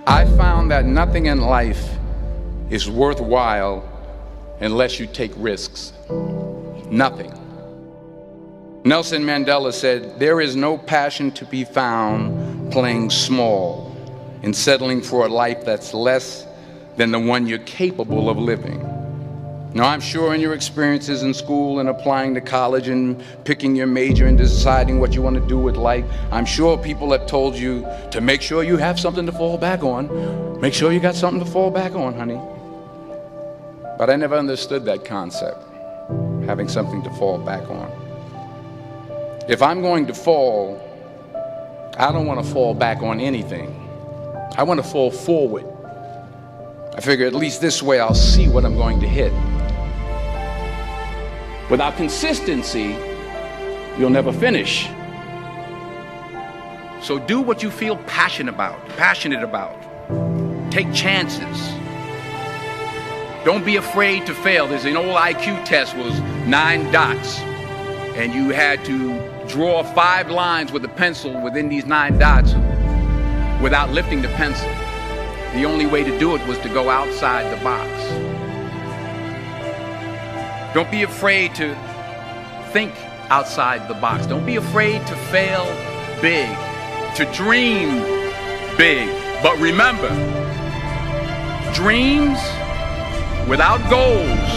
I found that nothing in life is worthwhile unless you take risks. Nothing. Nelson Mandela said, "There is no passion to be found playing small and settling for a life that's less than the one you're capable of living." Now, I'm sure in your experiences in school and applying to college and picking your major and deciding what you want to do with life, I'm sure people have told you to make sure you have something to fall back on. Make sure you got something to fall back on, honey. But I never understood that concept, having something to fall back on. If I'm going to fall, I don't want to fall back on anything. I want to fall forward. I figure at least this way I'll see what I'm going to hit. Without consistency, you'll never finish. So do what you feel passionate about. Take chances. Don't be afraid to fail. There's an old IQ test, was 9 dots, and you had to draw 5 lines with a pencil within these 9 dots without lifting the pencil. The only way to do it was to go outside the box. Don't be afraid to think outside the box. Don't be afraid to fail big, to dream big. But remember, dreams without goals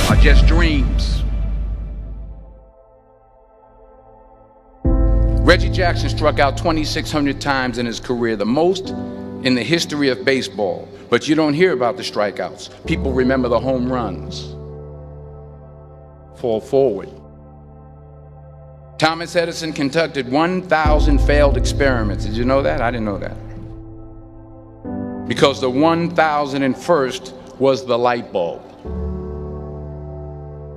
are just dreams. Reggie Jackson struck out 2,600 times in his career, the most in the history of baseball. But you don't hear about the strikeouts. People remember the home runs. Fall forward. Thomas Edison conducted 1,000 failed experiments. Did you know that? I didn't know that. Because the 1,001st was the light bulb.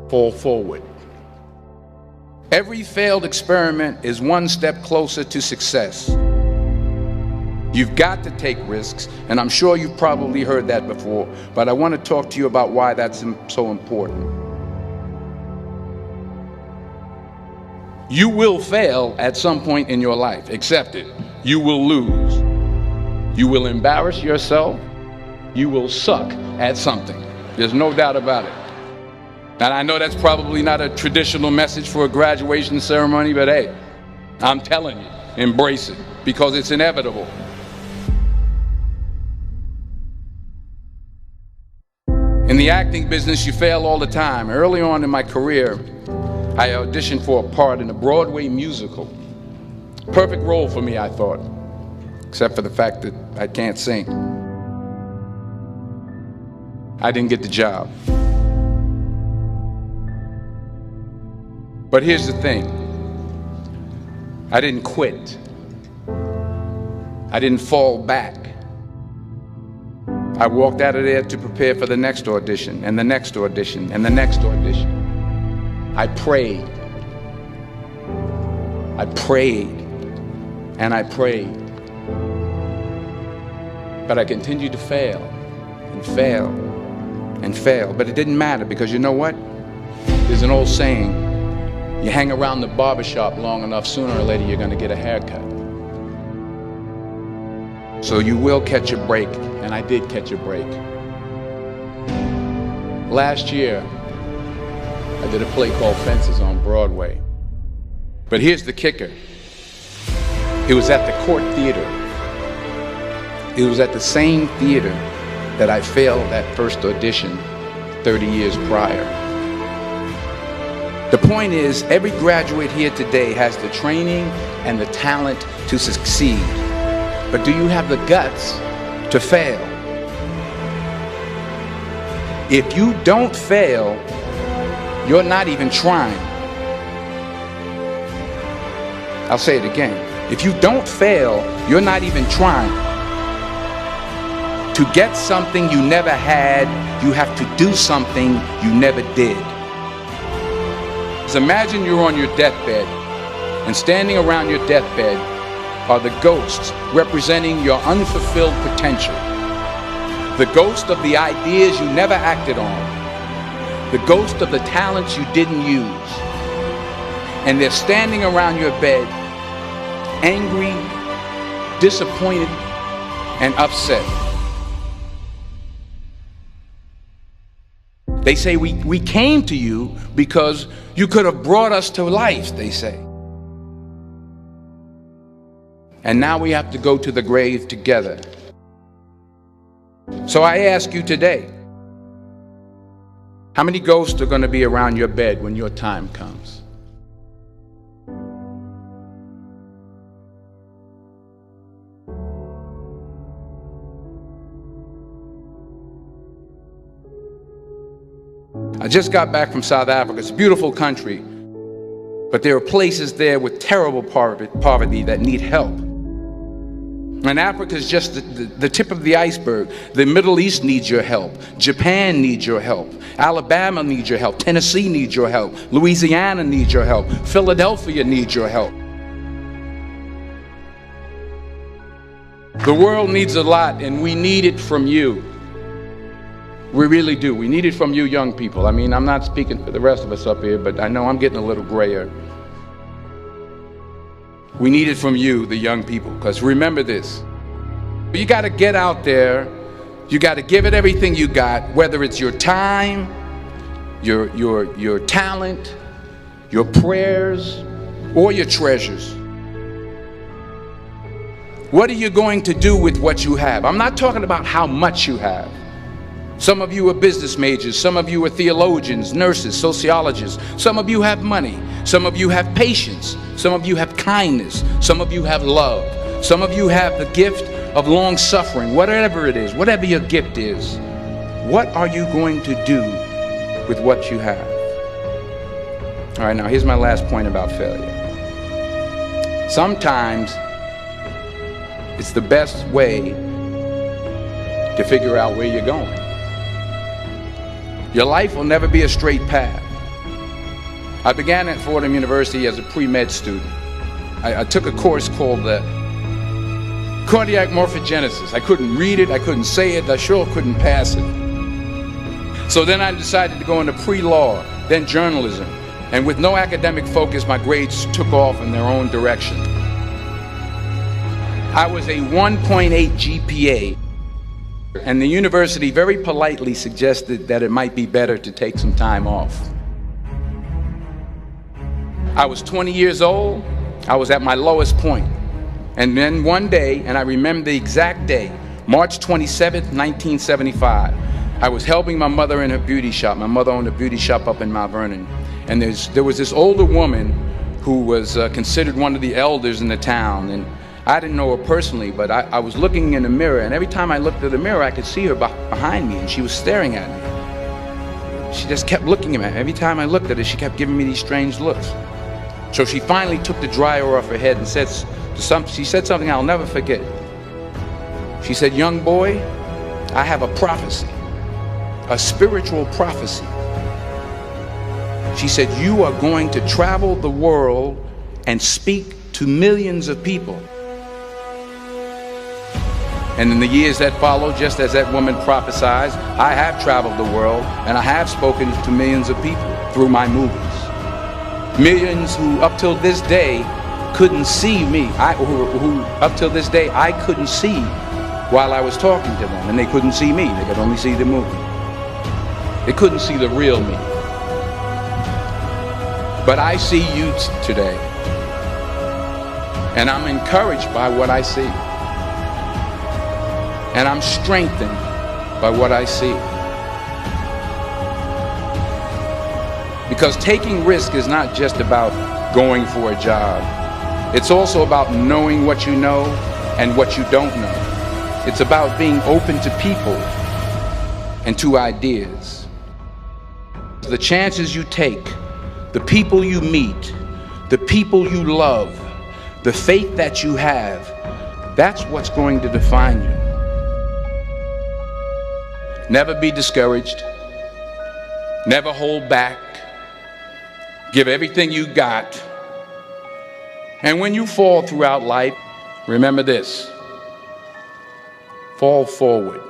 Fall forward. Every failed experiment is one step closer to success. You've got to take risks, and I'm sure you've probably heard that before, but I want to talk to you about why that's so important. You will fail at some point in your life. Accept it. You will lose. You will embarrass yourself. You will suck at something. There's no doubt about it. And I know that's probably not a traditional message for a graduation ceremony, but hey, I'm telling you, embrace it, because it's inevitable. In the acting business, you fail all the time. Early on in my career, I auditioned for a part in a Broadway musical. Perfect role for me, I thought, except for the fact that I can't sing. I didn't get the job. But here's the thing. I didn't quit. I didn't fall back. I walked out of there to prepare for the next audition, and the next audition, and the next audition. I prayed. I prayed. And I prayed. But I continued to fail, and fail, and fail. But it didn't matter, because you know what? There's an old saying, you hang around the barbershop long enough, sooner or later you're going to get a haircut. So you will catch a break, and I did catch a break. Last year, I did a play called Fences on Broadway. But here's the kicker. It was at the Court Theater. It was at the same theater that I failed that first audition 30 years prior. The point is, every graduate here today has the training and the talent to succeed. But do you have the guts to fail? If you don't fail, you're not even trying. I'll say it again. If you don't fail, you're not even trying. To get something you never had, you have to do something you never did. So imagine you're on your deathbed, and standing around your deathbed are the ghosts representing your unfulfilled potential. The ghost of the ideas you never acted on. The ghost of the talents you didn't use. And they're standing around your bed, angry, disappointed, and upset. They say we came to you because you could have brought us to life, they say. And now we have to go to the grave together. So I ask you today, how many ghosts are going to be around your bed when your time comes? I just got back from South Africa. It's a beautiful country, but there are places there with terrible poverty that need help. And Africa is just the tip of the iceberg. The Middle East needs your help. Japan needs your help. Alabama needs your help. Tennessee needs your help. Louisiana needs your help. Philadelphia needs your help. The world needs a lot, and we need it from you. We really do. We need it from you young people. I mean, I'm not speaking for the rest of us up here, but I know I'm getting a little grayer. We need it from you, the young people, because remember this. You got to get out there. You got to give it everything you got, whether it's your time, your talent, your prayers, or your treasures. What are you going to do with what you have? I'm not talking about how much you have. Some of you are business majors, some of you are theologians, nurses, sociologists. Some of you have money, some of you have patience, some of you have kindness, some of you have love, some of you have the gift of long suffering. Whatever it is, whatever your gift is, what are you going to do with what you have? All right, now here's my last point about failure. Sometimes it's the best way to figure out where you're going. Your life will never be a straight path. I began at Fordham University as a pre-med student. I took a course called cardiac morphogenesis. I couldn't read it, I couldn't say it, I sure couldn't pass it. So then I decided to go into pre-law, then journalism. And with no academic focus, my grades took off in their own direction. I was a 1.8 GPA. And the university very politely suggested that it might be better to take some time off. I was 20 years old. I was at my lowest point. And then one day, and I remember the exact day, March 27th, 1975, I was helping my mother in her beauty shop. My mother owned a beauty shop up in Mount Vernon. And there was this older woman who was considered one of the elders in the town. And I didn't know her personally, but I was looking in the mirror, and every time I looked at the mirror, I could see her behind me, and she was staring at me. She just kept looking at me. Every time I looked at her, she kept giving me these strange looks. So she finally took the dryer off her head and she said something I'll never forget. She said, "Young boy, I have a prophecy, a spiritual prophecy." She said, "You are going to travel the world and speak to millions of people." And in the years that followed, just as that woman prophesied, I have traveled the world and I have spoken to millions of people through my movies. Millions who up till this day couldn't see me, who up till this day I couldn't see while I was talking to them, and they couldn't see me, they could only see the movie. They couldn't see the real me. But I see you today, and I'm encouraged by what I see. And I'm strengthened by what I see. Because taking risk is not just about going for a job. It's also about knowing what you know and what you don't know. It's about being open to people and to ideas. The chances you take, the people you meet, the people you love, the faith that you have, that's what's going to define you. Never be discouraged. Never hold back. Give everything you got. And when you fall throughout life, remember this: fall forward.